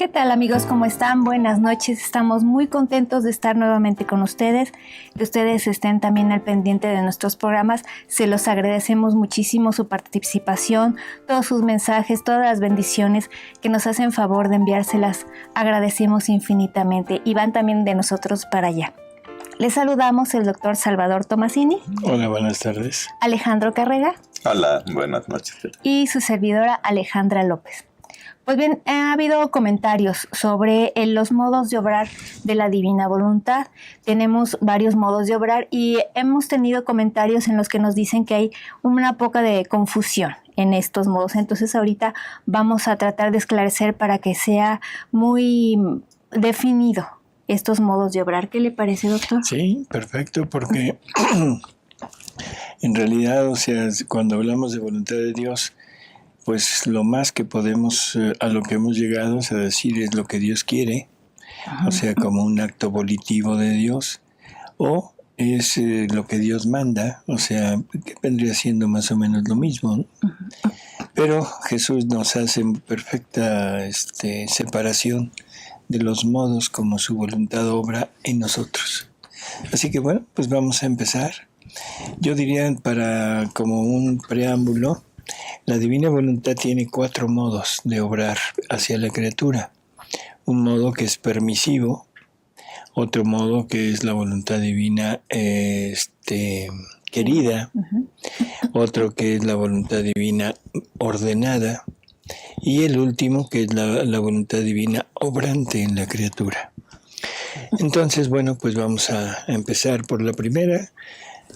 tal, amigos? ¿Cómo están? Buenas noches. Estamos muy contentos de estar nuevamente con ustedes, que ustedes estén también al pendiente de nuestros programas. Se los agradecemos muchísimo su participación, todos sus mensajes, todas las bendiciones que nos hacen favor de enviárselas. Agradecemos infinitamente y van también de nosotros para allá. Les saludamos el doctor Salvador Tomasini. Hola, buenas tardes. Alejandro Carrega. Hola, buenas noches. Y su servidora Alejandra López. Pues bien, ha habido comentarios sobre los modos de obrar de la divina voluntad. Tenemos varios modos de obrar y hemos tenido comentarios en los que nos dicen que hay una poca de confusión en estos modos. Entonces ahorita vamos a tratar de esclarecer para que sea muy definido estos modos de obrar. ¿Qué le parece, doctor? Sí, perfecto, porque en realidad, o sea, cuando hablamos de voluntad de Dios, pues lo más que podemos, a lo que hemos llegado es a decir es lo que Dios quiere, o sea, como un acto volitivo de Dios, o es lo que Dios manda, o sea, que vendría siendo más o menos lo mismo, ¿no? Pero Jesús nos hace perfecta separación de los modos como su voluntad obra en nosotros. Así que bueno, pues vamos a empezar. Yo diría, para como un preámbulo, la divina voluntad tiene 4 modos de obrar hacia la criatura. Un modo que es permisivo, otro modo que es la voluntad divina querida, otro que es la voluntad divina ordenada, y el último que es la voluntad divina obrante en la criatura. Entonces, bueno, pues vamos a empezar por la primera.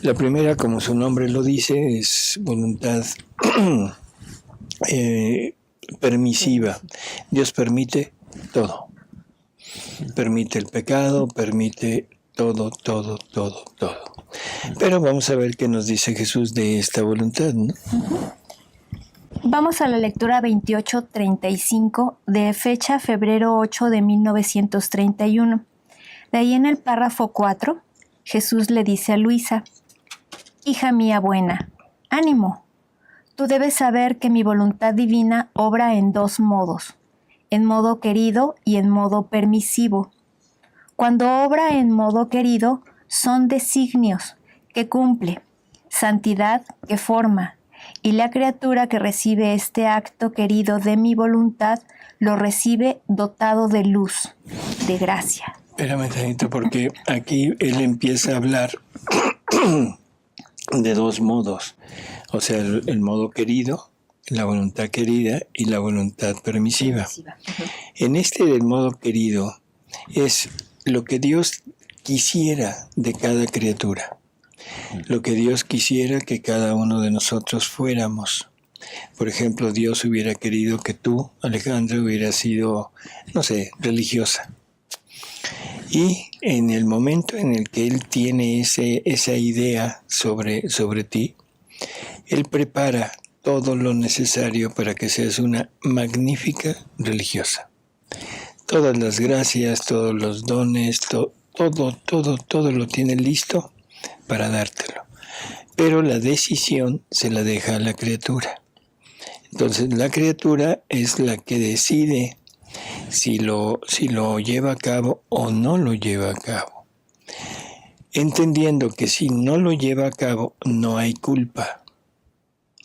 La primera, como su nombre lo dice, es voluntad permisiva. Dios permite todo. Permite el pecado, permite todo. Pero vamos a ver qué nos dice Jesús de esta voluntad, ¿no? Vamos a la lectura 28:35 de fecha febrero 8 de 1931. De ahí en el párrafo 4, Jesús le dice a Luisa: «Hija mía buena, ánimo. Tú debes saber que mi voluntad divina obra en 2 modos, en modo querido y en modo permisivo. Cuando obra en modo querido, son designios que cumple, santidad que forma, y la criatura que recibe este acto querido de mi voluntad lo recibe dotado de luz, de gracia». Espérame tantito, porque aquí él empieza a hablar de 2 modos, o sea, el modo querido, la voluntad querida y la voluntad permisiva. En del modo querido es lo que Dios quisiera de cada criatura, lo que Dios quisiera que cada uno de nosotros fuéramos. Por ejemplo, Dios hubiera querido que tú, Alejandra, hubieras sido, no sé, religiosa. Y en el momento en el que Él tiene esa idea sobre ti, Él prepara todo lo necesario para que seas una magnífica religiosa. Todas las gracias, todos los dones, todo lo tiene listo para dártelo. Pero la decisión se la deja a la criatura. Entonces la criatura es la que decide si lo lleva a cabo o no lo lleva a cabo. Entendiendo que si no lo lleva a cabo, no hay culpa.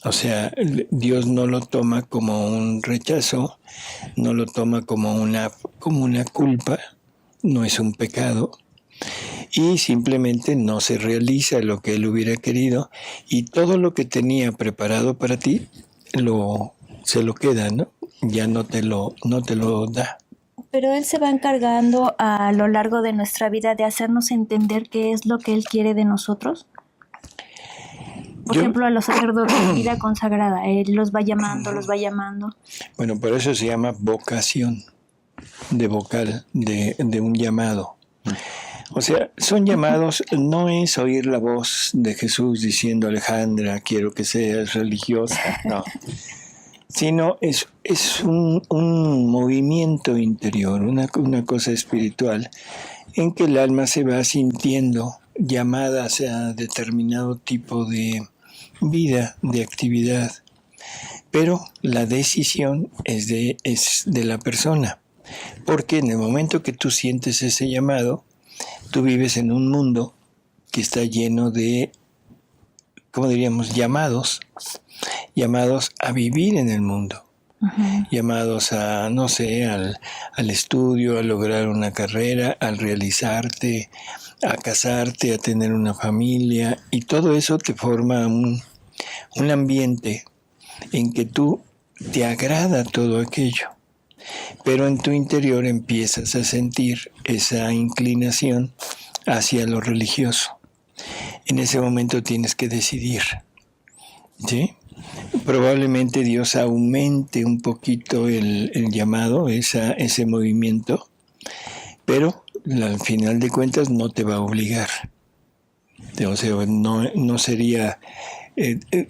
O sea, Dios no lo toma como un rechazo, no lo toma como una culpa, no es un pecado, y simplemente no se realiza lo que Él hubiera querido, y todo lo que tenía preparado para ti se lo queda, ¿no? Ya no te lo da. Pero Él se va encargando a lo largo de nuestra vida de hacernos entender qué es lo que Él quiere de nosotros. Por ejemplo, a los sacerdotes de vida consagrada, Él los va llamando. Bueno, por eso se llama vocación, de vocal, de un llamado. O sea, son llamados, no es oír la voz de Jesús diciendo: Alejandra, quiero que seas religiosa, no. Sino es un movimiento interior, una cosa espiritual, en que el alma se va sintiendo llamada hacia determinado tipo de vida, de actividad. Pero la decisión es de la persona. Porque en el momento que tú sientes ese llamado, tú vives en un mundo que está lleno de, ¿cómo diríamos?, llamados a vivir en el mundo. Llamados a, no sé, al estudio, a lograr una carrera, al realizarte, a casarte, a tener una familia, y todo eso te forma un ambiente en que tú te agrada todo aquello, pero en tu interior empiezas a sentir esa inclinación hacia lo religioso. En ese momento tienes que decidir, ¿sí? Probablemente Dios aumente un poquito el llamado, ese movimiento, pero al final de cuentas no te va a obligar. O sea, no sería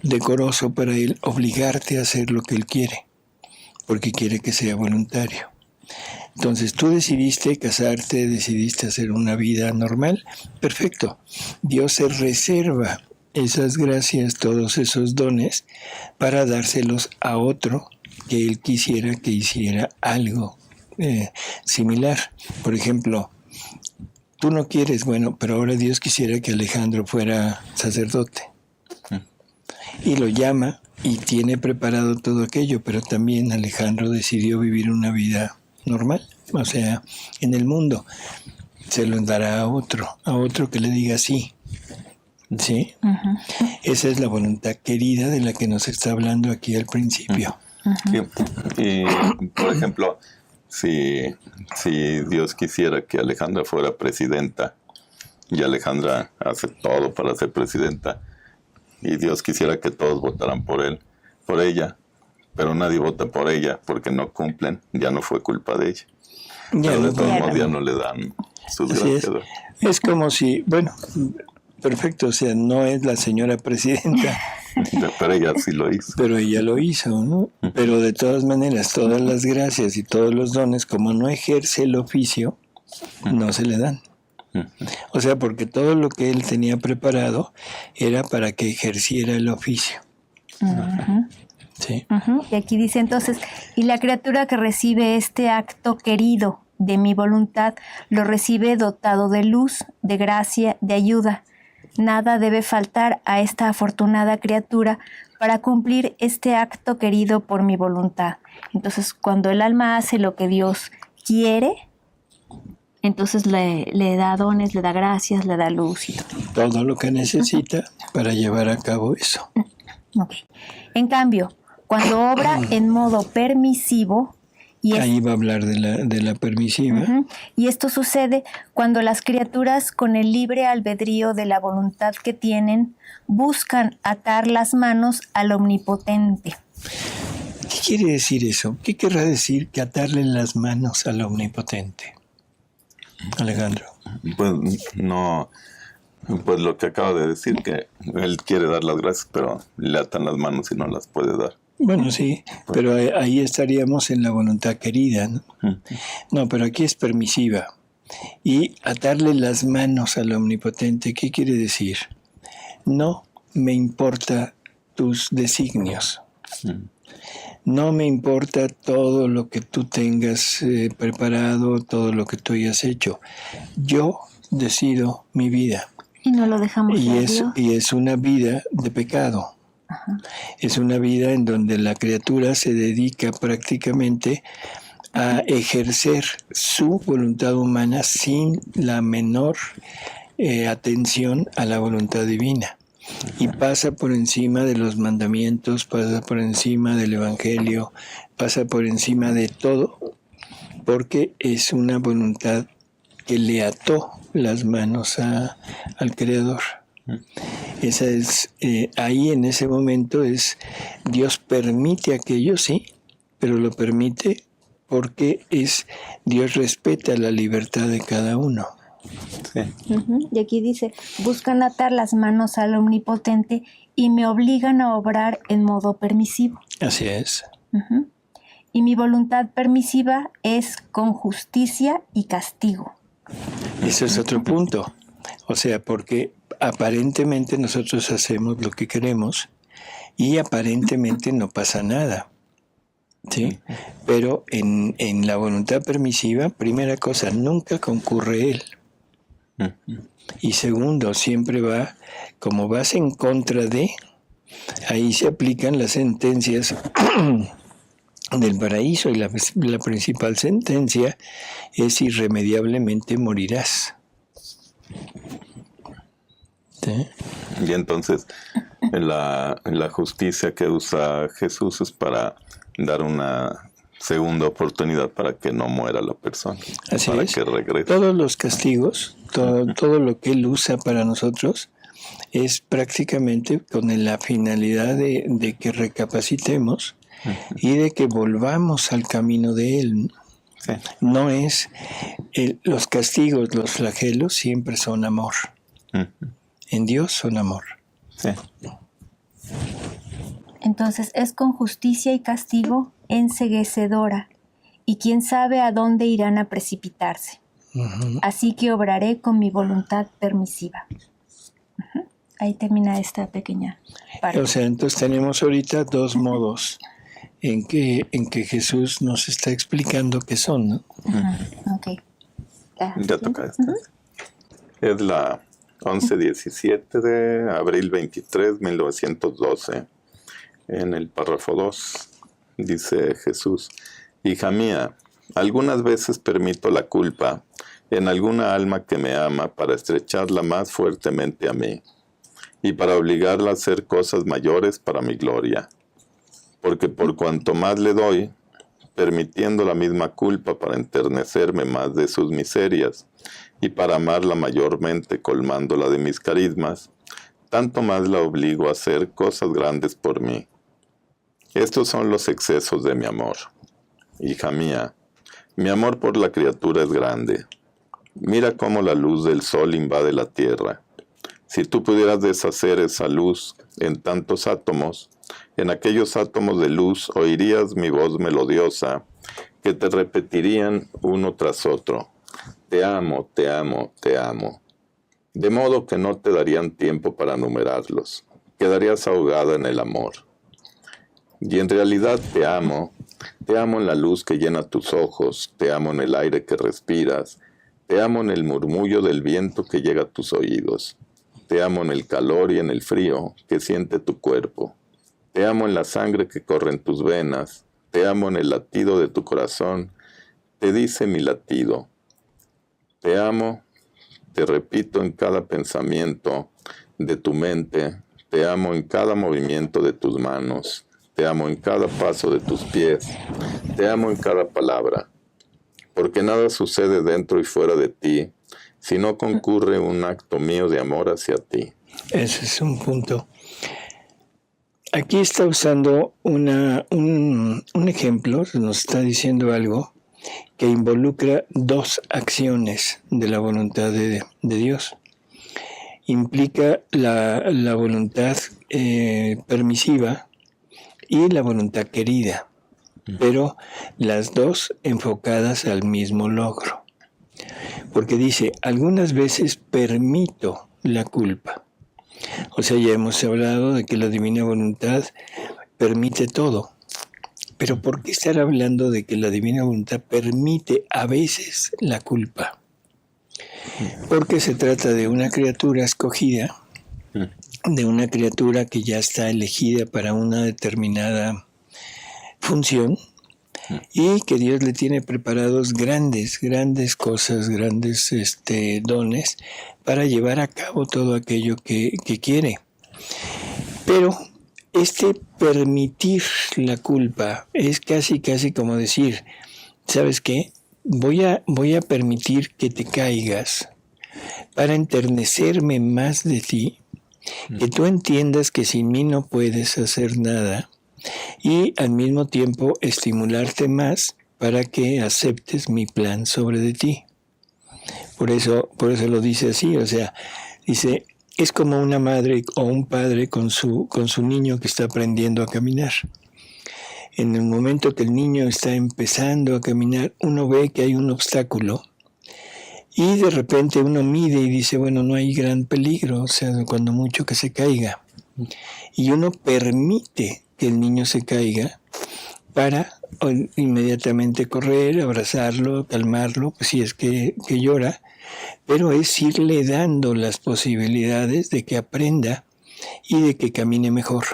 decoroso para Él obligarte a hacer lo que Él quiere, porque quiere que sea voluntario. Entonces tú decidiste casarte, decidiste hacer una vida normal, perfecto. Dios se reserva esas gracias, todos esos dones, para dárselos a otro que Él quisiera que hiciera algo similar. Por ejemplo, tú no quieres, bueno, pero ahora Dios quisiera que Alejandro fuera sacerdote. Y lo llama y tiene preparado todo aquello, pero también Alejandro decidió vivir una vida normal, o sea, en el mundo. Se lo dará a otro que le diga sí. ¿Sí? Esa es la voluntad querida de la que nos está hablando aquí al principio. Y, por ejemplo, si Dios quisiera que Alejandra fuera presidenta y Alejandra hace todo para ser presidenta, y Dios quisiera que todos votaran por ella, pero nadie vota por ella porque no cumplen, ya no fue culpa de ella. Pero de todos modos ya no le dan sus gracias. Es como si, bueno, perfecto, o sea, no es la señora presidenta. Pero ella sí lo hizo. Pero ella lo hizo, ¿no? Pero de todas maneras, todas las gracias y todos los dones, como no ejerce el oficio, no se le dan. O sea, porque todo lo que él tenía preparado era para que ejerciera el oficio. Sí. Y aquí dice entonces, y la criatura que recibe este acto querido de mi voluntad, lo recibe dotado de luz, de gracia, de ayuda. Nada debe faltar a esta afortunada criatura para cumplir este acto querido por mi voluntad. Entonces, cuando el alma hace lo que Dios quiere, entonces le da dones, le da gracias, le da luz y todo. Todo lo que necesita para llevar a cabo eso. Okay. En cambio, cuando obra en modo permisivo, ahí va a hablar de la permisiva. Y esto sucede cuando las criaturas, con el libre albedrío de la voluntad que tienen, buscan atar las manos al Omnipotente. ¿Qué quiere decir eso? ¿Qué querrá decir que atarle las manos al Omnipotente? Alejandro. Pues no, pues lo que acabo de decir, que él quiere dar las gracias, pero le atan las manos y no las puede dar. Bueno, sí, pero ahí estaríamos en la voluntad querida, ¿no? No, pero aquí es permisiva. Y atarle las manos al Omnipotente, ¿qué quiere decir? No me importa tus designios. No me importa todo lo que tú tengas preparado, todo lo que tú hayas hecho. Yo decido mi vida. Y no lo dejamos y es una vida de pecado. Es una vida en donde la criatura se dedica prácticamente a ejercer su voluntad humana sin la menor atención a la voluntad divina. Y pasa por encima de los mandamientos, pasa por encima del Evangelio, pasa por encima de todo, porque es una voluntad que le ató las manos al Creador. Esa es, ahí en ese momento Dios permite aquello, sí, pero lo permite porque Dios respeta la libertad de cada uno. Sí. Y aquí dice, buscan atar las manos al Omnipotente y me obligan a obrar en modo permisivo. Así es. Y mi voluntad permisiva es con justicia y castigo. Ese es otro punto. O sea, porque aparentemente nosotros hacemos lo que queremos y aparentemente no pasa nada. ¿sí? Pero en la voluntad permisiva, primera cosa, nunca concurre él. Y segundo, siempre va, como vas en contra de, ahí se aplican las sentencias del paraíso, y la principal sentencia es irremediablemente morirás. ¿Sí? Y entonces la justicia que usa Jesús es para dar una segunda oportunidad para que no muera la persona. Así para es. Que regrese. Todos los castigos, todo lo que Él usa para nosotros es prácticamente con la finalidad de que recapacitemos y de que volvamos al camino de Él. Sí. No es los castigos, los flagelos siempre son amor. En Dios son amor. Sí. Entonces es con justicia y castigo enceguecedora, y quién sabe a dónde irán a precipitarse. Así que obraré con mi voluntad permisiva. Ahí termina esta pequeña parte. O sea, entonces tenemos ahorita dos modos en que Jesús nos está explicando qué son, ¿no? Ok. Ya toca esta. Es la 11-17 de abril 23, 1912. En el párrafo 2 dice Jesús: hija mía, algunas veces permito la culpa en alguna alma que me ama para estrecharla más fuertemente a mí y para obligarla a hacer cosas mayores para mi gloria. Porque por cuanto más le doy, permitiendo la misma culpa para enternecerme más de sus miserias y para amarla mayormente colmándola de mis carismas, tanto más la obligo a hacer cosas grandes por mí. Estos son los excesos de mi amor. Hija mía, mi amor por la criatura es grande. Mira cómo la luz del sol invade la tierra. Si tú pudieras deshacer esa luz en tantos átomos, en aquellos átomos de luz oirías mi voz melodiosa, que te repetirían uno tras otro: te amo, te amo, te amo. De modo que no te darían tiempo para numerarlos. Quedarías ahogada en el amor. Y en realidad te amo en la luz que llena tus ojos, te amo en el aire que respiras, te amo en el murmullo del viento que llega a tus oídos, te amo en el calor y en el frío que siente tu cuerpo, te amo en la sangre que corre en tus venas, te amo en el latido de tu corazón, te dice mi latido, te amo, te repito en cada pensamiento de tu mente, te amo en cada movimiento de tus manos, te amo en cada paso de tus pies, te amo en cada palabra, porque nada sucede dentro y fuera de ti, si no concurre un acto mío de amor hacia ti. Ese es un punto. Aquí está usando un ejemplo, nos está diciendo algo que involucra dos acciones de la voluntad de Dios. Implica la voluntad permisiva y la voluntad querida, pero las dos enfocadas al mismo logro. Porque dice, algunas veces permito la culpa. O sea, ya hemos hablado de que la divina voluntad permite todo. Pero ¿por qué estar hablando de que la divina voluntad permite a veces la culpa? Porque se trata de una criatura escogida, de una criatura que ya está elegida para una determinada función y que Dios le tiene preparados grandes cosas, grandes dones para llevar a cabo todo aquello que quiere. Pero permitir la culpa es casi como decir, ¿sabes qué? Voy a permitir que te caigas para enternecerme más de ti, que tú entiendas que sin mí no puedes hacer nada y al mismo tiempo estimularte más para que aceptes mi plan sobre de ti. Por eso lo dice así, o sea, dice, es como una madre o un padre con su niño que está aprendiendo a caminar. En el momento que el niño está empezando a caminar, uno ve que hay un obstáculo y de repente uno mide y dice, bueno, no hay gran peligro, o sea, cuando mucho que se caiga. Y uno permite que el niño se caiga para inmediatamente correr, abrazarlo, calmarlo, pues si es que llora, pero es irle dando las posibilidades de que aprenda y de que camine mejor,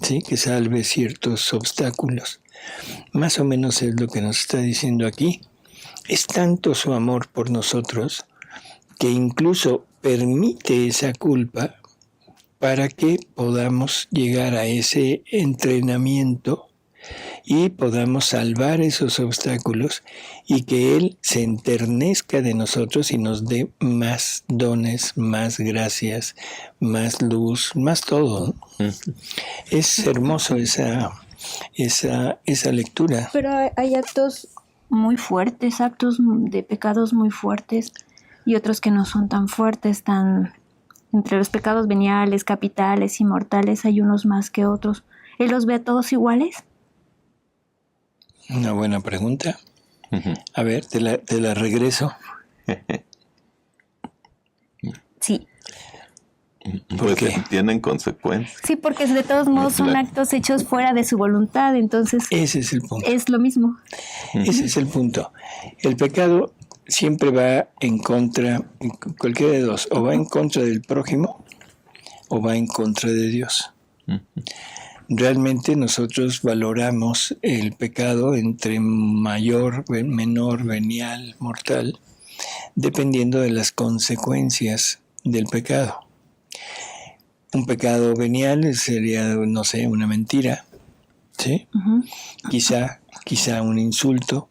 ¿sí? Que salve ciertos obstáculos. Más o menos es lo que nos está diciendo aquí. Es tanto su amor por nosotros que incluso permite esa culpa para que podamos llegar a ese entrenamiento y podamos salvar esos obstáculos y que Él se enternezca de nosotros y nos dé más dones, más gracias, más luz, más todo, ¿no? Es hermoso esa lectura. Pero hay actos muy fuertes, actos de pecados muy fuertes y otros que no son tan fuertes, entre los pecados veniales, capitales y mortales hay unos más que otros. ¿Él los ve a todos iguales? Una buena pregunta. A ver, te la regreso. Sí. Pues qué? tienen consecuencias. Sí, porque de todos modos son actos hechos fuera de su voluntad, entonces Ese es el punto. es lo mismo. Ese es el punto. El pecado siempre va en contra, cualquiera de dos, o va en contra del prójimo o va en contra de Dios. Realmente nosotros valoramos el pecado entre mayor, menor, venial, mortal, dependiendo de las consecuencias del pecado. Un pecado venial sería, no sé, una mentira, ¿sí? Quizá un insulto.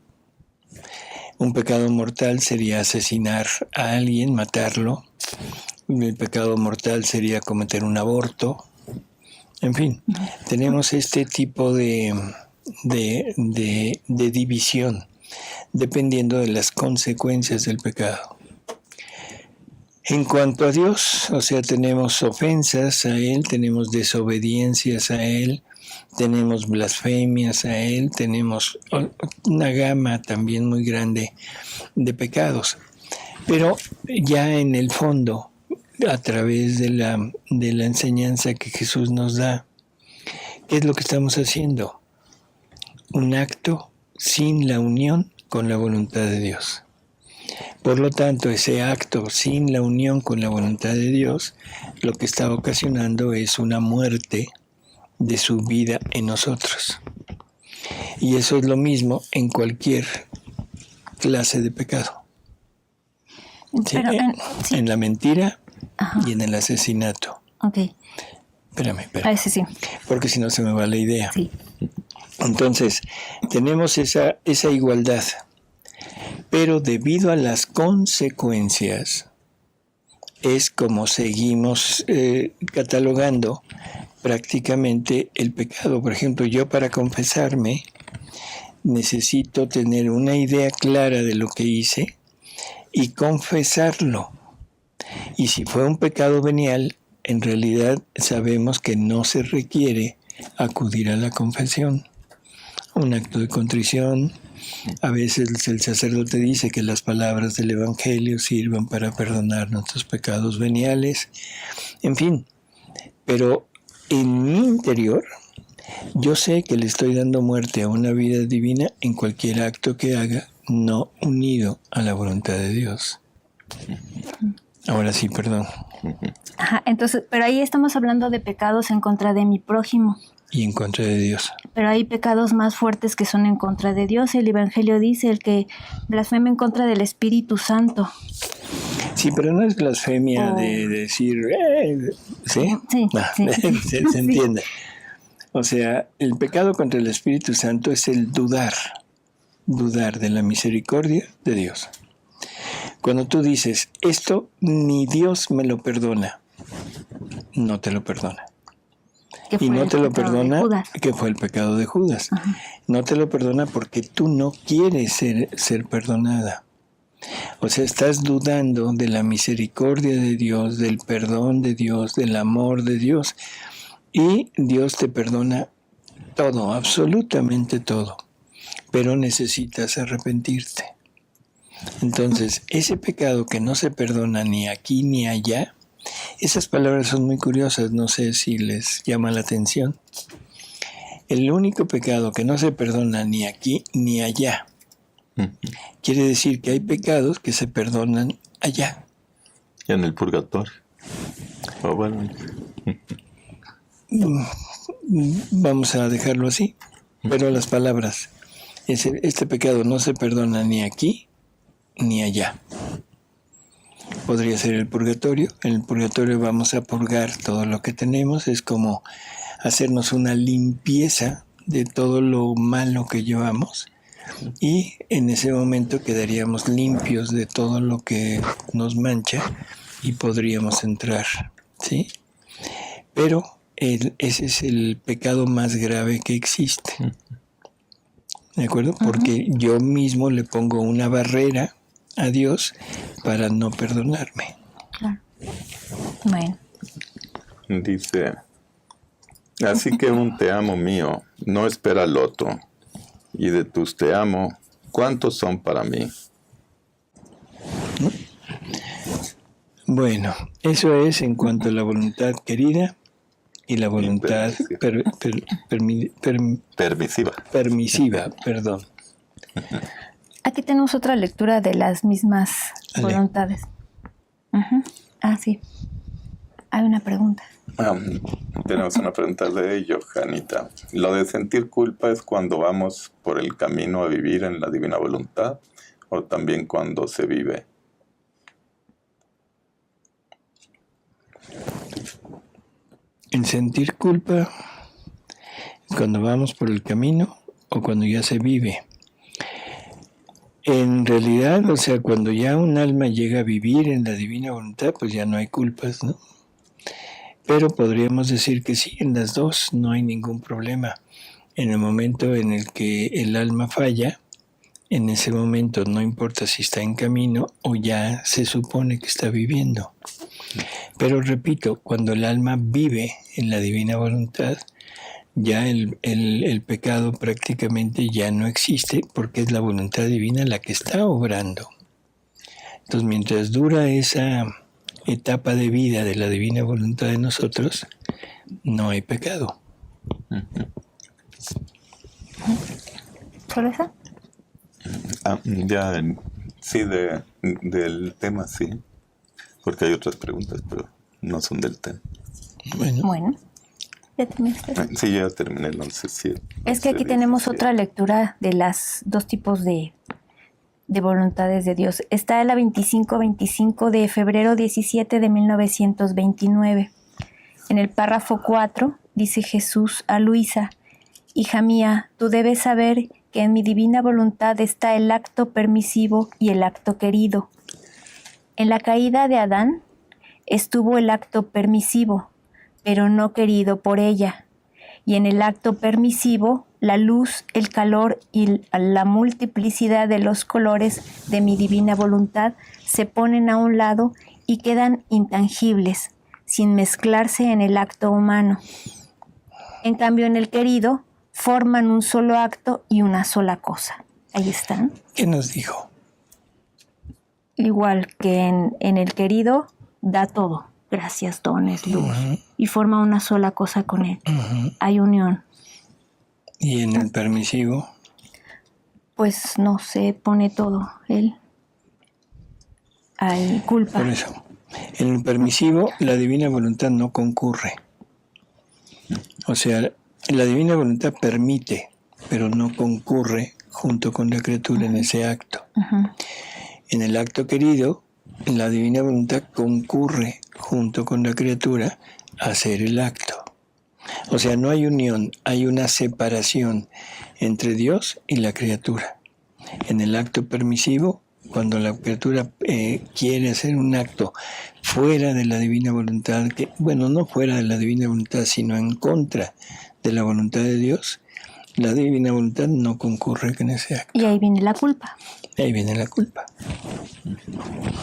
Un pecado mortal sería asesinar a alguien, matarlo. El pecado mortal sería cometer un aborto. En fin, tenemos este tipo de división dependiendo de las consecuencias del pecado. En cuanto a Dios, o sea, tenemos ofensas a Él, tenemos desobediencias a Él, tenemos blasfemias a Él, tenemos una gama también muy grande de pecados. Pero ya en el fondo, a través de la enseñanza que Jesús nos da, ¿qué es lo que estamos haciendo? Un acto sin la unión con la voluntad de Dios. Por lo tanto, ese acto sin la unión con la voluntad de Dios, lo que está ocasionando es una muerte de su vida en nosotros. Y eso es lo mismo en cualquier clase de pecado. ¿Sí? Pero En la mentira. Ajá. Y en el asesinato. Ok. Espérame. Sí. Porque si no se me va la idea. Sí. Entonces, tenemos esa igualdad. Pero debido a las consecuencias, es como seguimos catalogando prácticamente el pecado. Por ejemplo, yo para confesarme necesito tener una idea clara de lo que hice y confesarlo. Y si fue un pecado venial, en realidad sabemos que no se requiere acudir a la confesión. Un acto de contrición. A veces el sacerdote dice que las palabras del Evangelio sirvan para perdonar nuestros pecados veniales. En fin, pero en mi interior, yo sé que le estoy dando muerte a una vida divina en cualquier acto que haga, no unido a la voluntad de Dios. Ahora sí, perdón. Ajá, entonces, pero ahí estamos hablando de pecados en contra de mi prójimo. Y en contra de Dios. Pero hay pecados más fuertes que son en contra de Dios. El Evangelio dice, el que blasfema en contra del Espíritu Santo. Sí, pero no es blasfemia de decir, ¿sí? Sí, No, sí. se entiende. O sea, el pecado contra el Espíritu Santo es el dudar de la misericordia de Dios. Cuando tú dices, esto ni Dios me lo perdona, no te lo perdona. Y no te lo perdona, que fue el pecado de Judas. Ajá. No te lo perdona porque tú no quieres ser perdonada. O sea, estás dudando de la misericordia de Dios, del perdón de Dios, del amor de Dios. Y Dios te perdona todo, absolutamente todo. Pero necesitas arrepentirte. Entonces, ese pecado que no se perdona ni aquí ni allá, esas palabras son muy curiosas, no sé si les llama la atención. el único pecado que no se perdona ni aquí ni allá. Quiere decir que hay pecados que se perdonan allá. Y en el purgatorio. Oh, bueno. Vamos a dejarlo así. Pero las palabras, este pecado no se perdona ni aquí ni allá. Podría ser el purgatorio. En el purgatorio vamos a purgar todo lo que tenemos. Es como hacernos una limpieza de todo lo malo que llevamos. Y en ese momento quedaríamos limpios de todo lo que nos mancha y podríamos entrar, ¿sí? Pero ese es el pecado más grave que existe. ¿De acuerdo? Porque yo mismo le pongo una barrera a Dios para no perdonarme. Claro. Bueno. Dice, así que un te amo mío no espera al otro. Y de tus te amo, ¿cuántos son para mí? Bueno, eso es en cuanto a la voluntad querida y la voluntad permisiva. Perdón. Aquí tenemos otra lectura de las mismas voluntades. Ah, sí. Hay una pregunta. Tenemos una pregunta de Johanita. ¿Lo de sentir culpa es cuando vamos por el camino a vivir en la divina voluntad o también cuando se vive? El sentir culpa es cuando vamos por el camino o cuando ya se vive. En realidad, o sea, cuando ya un alma llega a vivir en la divina voluntad, pues ya no hay culpas, ¿no? Pero podríamos decir que sí, en las dos no hay ningún problema. En el momento en el que el alma falla, en ese momento no importa si está en camino o ya se supone que está viviendo. Pero repito, cuando el alma vive en la divina voluntad, ya el pecado prácticamente ya no existe porque es la voluntad divina la que está obrando. Entonces, mientras dura esa etapa de vida de la divina voluntad de nosotros, no hay pecado. ¿Solo esa? Sí, del tema sí, porque hay otras preguntas, pero no son del tema. Bueno. ¿Ya terminaste? Sí, ya terminé el 11-7. Es que aquí tenemos otra lectura de las dos tipos de voluntades de Dios. Está la 25-25 de febrero 17 de 1929. En el párrafo 4 dice Jesús a Luisa: hija mía, tú debes saber que en mi divina voluntad está el acto permisivo y el acto querido. En la caída de Adán estuvo el acto permisivo, pero no querido por ella. Y en el acto permisivo, la luz, el calor y la multiplicidad de los colores de mi divina voluntad se ponen a un lado y quedan intangibles, sin mezclarse en el acto humano. En cambio, en el querido, forman un solo acto y una sola cosa. Ahí están. ¿Qué nos dijo? Igual que en el querido, da todo. Gracias, dones, luz. Y forma una sola cosa con él. Hay unión. ¿Y en el permisivo? Pues no se pone todo él. Hay culpa. Por eso. En el permisivo, la divina voluntad no concurre. O sea, la divina voluntad permite, pero no concurre junto con la criatura en ese acto. En el acto querido, la divina voluntad concurre junto con la criatura a hacer el acto. O sea, no hay unión, hay una separación entre Dios y la criatura. En el acto permisivo, cuando la criatura quiere hacer un acto fuera de la divina voluntad, no fuera de la divina voluntad, sino en contra de la voluntad de Dios, la divina voluntad no concurre en ese acto. Y ahí viene la culpa. Ahí viene la culpa.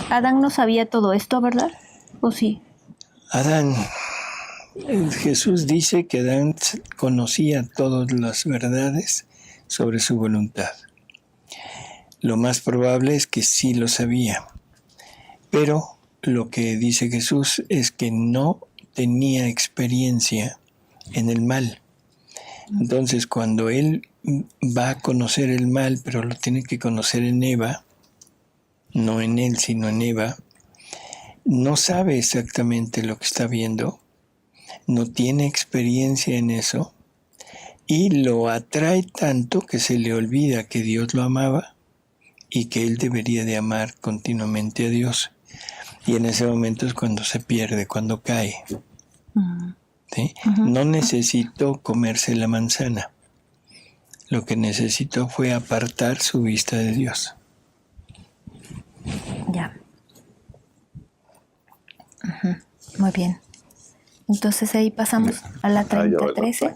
Adán no sabía todo esto, ¿verdad? ¿O sí? Adán, Jesús dice que Adán conocía todas las verdades sobre su voluntad. Lo más probable es que sí lo sabía, pero lo que dice Jesús es que no tenía experiencia en el mal. Entonces, cuando él va a conocer el mal, pero lo tiene que conocer en Eva, no en él, sino en Eva, no sabe exactamente lo que está viendo, no tiene experiencia en eso, y lo atrae tanto que se le olvida que Dios lo amaba y que él debería de amar continuamente a Dios. Y en ese momento es cuando se pierde, cuando cae. ¿Sí? No necesitó comerse la manzana. Lo que necesitó fue apartar su vista de Dios. Ya. Muy bien. Entonces ahí pasamos a la 30:13.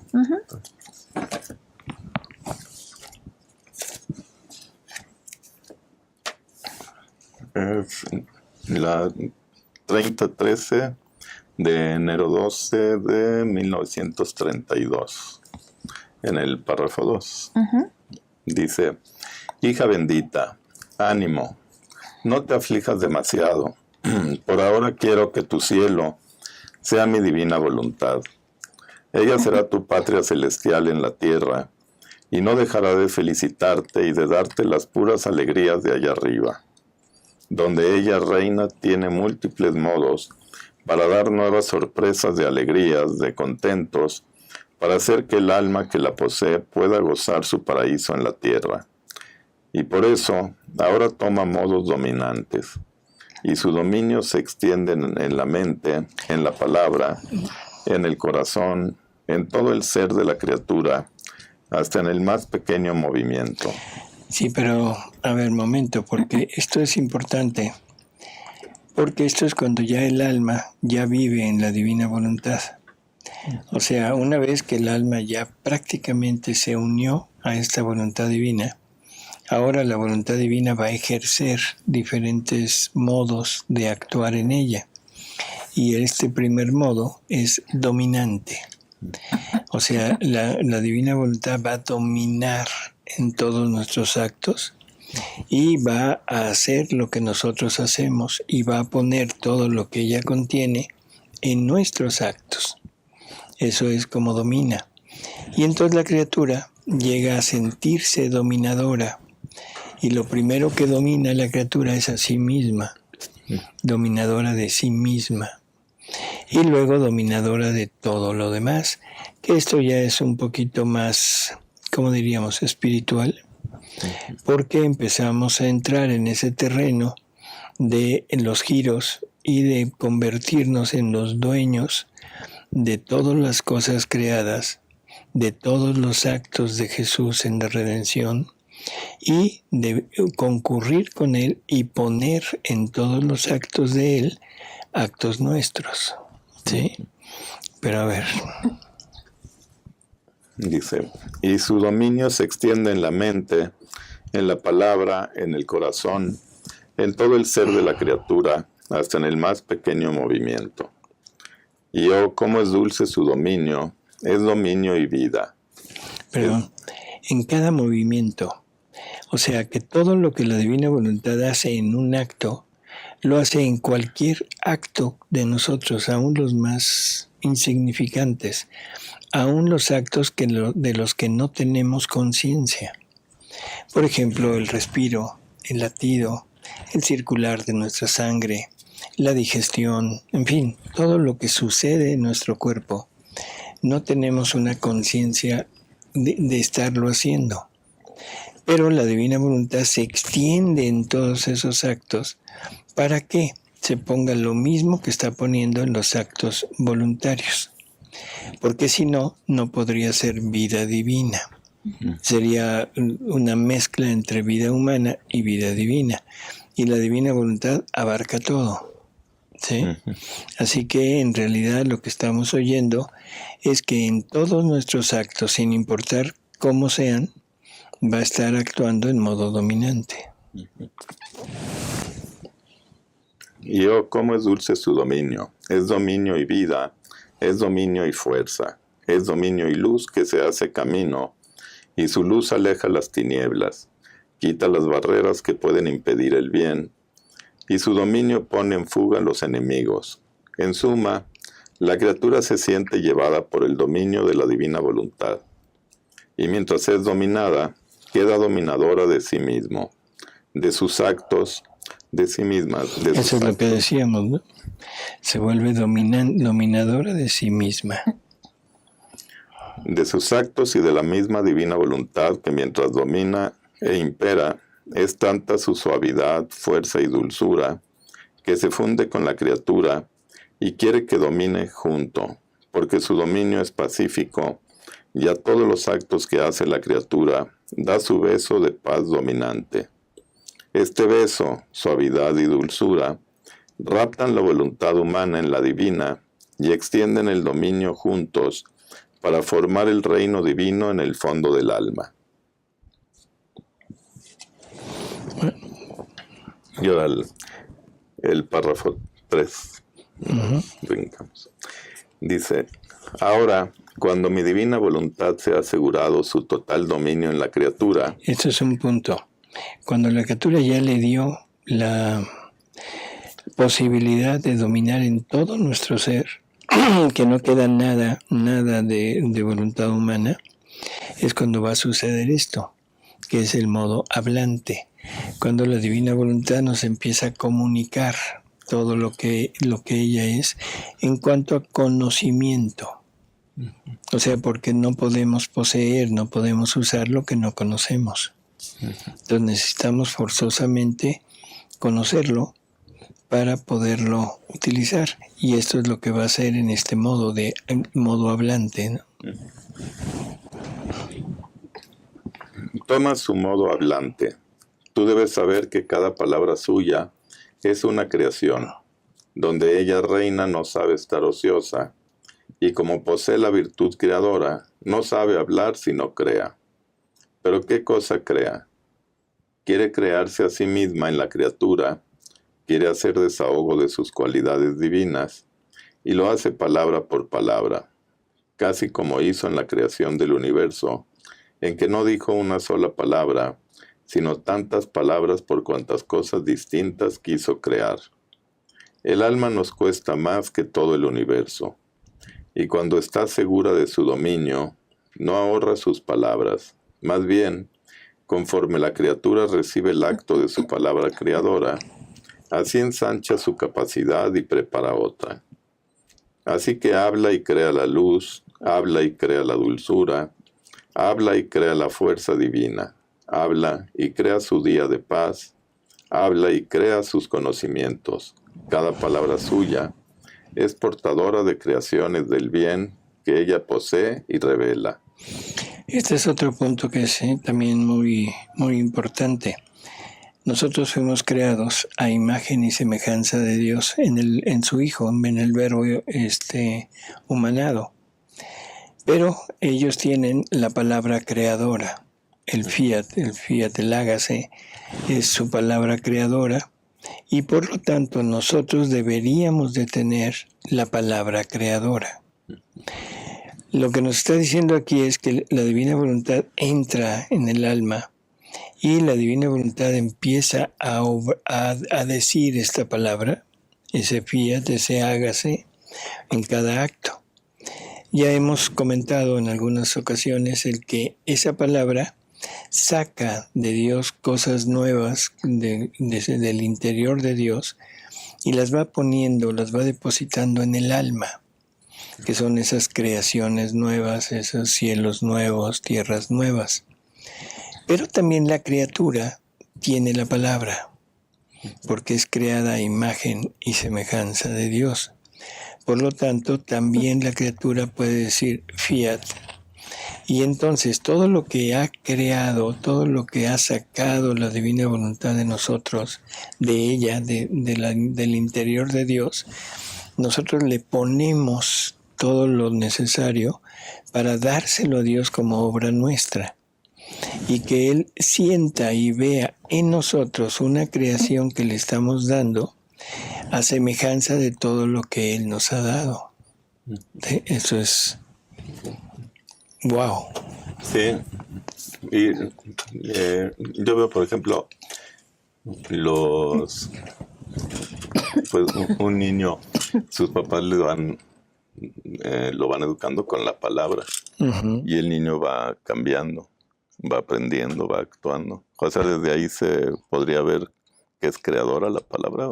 Es la 30:13 de enero 12 de 1932, en el párrafo 2. Dice: hija bendita, ánimo, no te aflijas demasiado. Por ahora quiero que tu cielo sea mi divina voluntad. Ella será tu patria celestial en la tierra, y no dejará de felicitarte y de darte las puras alegrías de allá arriba. Donde ella reina tiene múltiples modos para dar nuevas sorpresas de alegrías, de contentos, para hacer que el alma que la posee pueda gozar su paraíso en la tierra. Y por eso ahora toma modos dominantes, y su dominio se extiende en la mente, en la palabra, en el corazón, en todo el ser de la criatura, hasta en el más pequeño movimiento. Sí, pero a ver, momento, porque esto es importante, porque esto es cuando ya el alma ya vive en la divina voluntad. O sea, una vez que el alma ya prácticamente se unió a esta voluntad divina, ahora la voluntad divina va a ejercer diferentes modos de actuar en ella. Y este primer modo es dominante. O sea, la divina voluntad va a dominar en todos nuestros actos y va a hacer lo que nosotros hacemos y va a poner todo lo que ella contiene en nuestros actos. Eso es como domina. Y entonces la criatura llega a sentirse dominadora. Y lo primero que domina la criatura es a sí misma, dominadora de sí misma. Y luego dominadora de todo lo demás, que esto ya es un poquito más, ¿cómo diríamos?, espiritual, porque empezamos a entrar en ese terreno de los giros y de convertirnos en los dueños de todas las cosas creadas, de todos los actos de Jesús en la redención, y de concurrir con Él y poner en todos los actos de Él actos nuestros. ¿Sí? Pero a ver. Dice: y su dominio se extiende en la mente, en la palabra, en el corazón, en todo el ser de la criatura, hasta en el más pequeño movimiento. Y oh, cómo es dulce su dominio, es dominio y vida. Perdón, en cada movimiento. O sea que todo lo que la divina voluntad hace en un acto, lo hace en cualquier acto de nosotros, aún los más insignificantes, aún los actos de los que no tenemos conciencia. Por ejemplo, el respiro, el latido, el circular de nuestra sangre, la digestión, en fin, todo lo que sucede en nuestro cuerpo, no tenemos una conciencia de estarlo haciendo. Pero la divina voluntad se extiende en todos esos actos para que se ponga lo mismo que está poniendo en los actos voluntarios. Porque si no, no podría ser vida divina. Sería una mezcla entre vida humana y vida divina. Y la divina voluntad abarca todo. ¿Sí? Así que en realidad lo que estamos oyendo es que en todos nuestros actos, sin importar cómo sean, va a estar actuando en modo dominante. Y oh, cómo es dulce su dominio, es dominio y vida, es dominio y fuerza, es dominio y luz que se hace camino, y su luz aleja las tinieblas, quita las barreras que pueden impedir el bien, y su dominio pone en fuga a los enemigos. En suma, la criatura se siente llevada por el dominio de la divina voluntad. y mientras es dominada, queda dominadora de sí mismo, de sus actos, de sí misma. Eso es lo que decíamos, ¿no? Se vuelve dominadora de sí misma. De sus actos y de la misma divina voluntad que mientras domina e impera, es tanta su suavidad, fuerza y dulzura, que se funde con la criatura y quiere que domine junto, porque su dominio es pacífico, y a todos los actos que hace la criatura da su beso de paz dominante. Este beso, suavidad y dulzura, raptan la voluntad humana en la divina y extienden el dominio juntos para formar el reino divino en el fondo del alma. Y ahora el párrafo 3. Brincamos. Dice, ahora, cuando mi divina voluntad se ha asegurado su total dominio en la criatura. Esto es un punto. Cuando la criatura ya le dio la posibilidad de dominar en todo nuestro ser, que no queda nada de voluntad humana, es cuando va a suceder esto, que es el modo hablante. Cuando la divina voluntad nos empieza a comunicar todo lo que ella es en cuanto a conocimiento. O sea, porque no podemos poseer, no podemos usar lo que no conocemos. Entonces necesitamos forzosamente conocerlo para poderlo utilizar. Y esto es lo que va a hacer en este modo hablante, ¿no? Toma su modo hablante. Tú debes saber que cada palabra suya es una creación. Donde ella reina no sabe estar ociosa, y como posee la virtud creadora, no sabe hablar sino crea. ¿Pero qué cosa crea? Quiere crearse a sí misma en la criatura, quiere hacer desahogo de sus cualidades divinas, y lo hace palabra por palabra, casi como hizo en la creación del universo, en que no dijo una sola palabra, sino tantas palabras por cuantas cosas distintas quiso crear. El alma nos cuesta más que todo el universo, y cuando está segura de su dominio, no ahorra sus palabras. Más bien, conforme la criatura recibe el acto de su palabra creadora, así ensancha su capacidad y prepara otra. Así que habla y crea la luz, habla y crea la dulzura, habla y crea la fuerza divina, habla y crea su día de paz, habla y crea sus conocimientos. Cada palabra suya es portadora de creaciones del bien que ella posee y revela. Este es otro punto que es también muy, muy importante. Nosotros fuimos creados a imagen y semejanza de Dios en su Hijo, en el Verbo humanado. Pero ellos tienen la palabra creadora, el fiat, el hágase, es su palabra creadora. Y por lo tanto nosotros deberíamos de tener la palabra creadora. Lo que nos está diciendo aquí es que la divina voluntad entra en el alma y la divina voluntad empieza a decir esta palabra, ese fiat, ese hágase, en cada acto. Ya hemos comentado en algunas ocasiones el que esa palabra saca de Dios cosas nuevas del interior de Dios y las va poniendo, las va depositando en el alma, que son esas creaciones nuevas, esos cielos nuevos, tierras nuevas. Pero también la criatura tiene la palabra, porque es creada a imagen y semejanza de Dios. Por lo tanto, también la criatura puede decir fiat. Y entonces todo lo que ha creado, todo lo que ha sacado la divina voluntad de nosotros, de ella, del interior de Dios, nosotros le ponemos todo lo necesario para dárselo a Dios como obra nuestra. Y que Él sienta y vea en nosotros una creación que le estamos dando a semejanza de todo lo que Él nos ha dado. Eso es... ¡Wow! Sí, y yo veo, por ejemplo, pues un niño, sus papás le dan lo van educando con la palabra. Y el niño va cambiando, va aprendiendo, va actuando. O sea, desde ahí se podría ver que es creadora la palabra.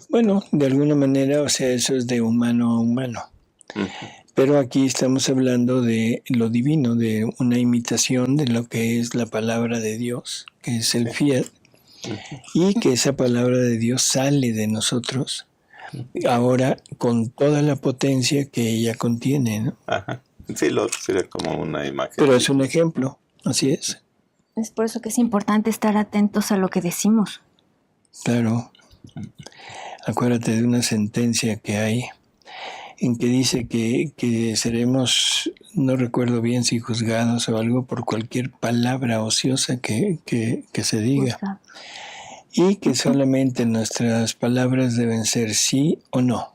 Bueno, de alguna manera, o sea, eso es de humano a humano. Pero aquí estamos hablando de lo divino, de una imitación de lo que es la palabra de Dios, que es el fiat, y que esa palabra de Dios sale de nosotros ahora con toda la potencia que ella contiene, ¿no? Ajá. Sí, lo sería como una imagen. Pero es un ejemplo, así es. Es por eso que es importante estar atentos a lo que decimos. Claro. Acuérdate de una sentencia que hay en que dice que seremos, no recuerdo bien si juzgados o algo, por cualquier palabra ociosa que se diga. Y que solamente nuestras palabras deben ser sí o no.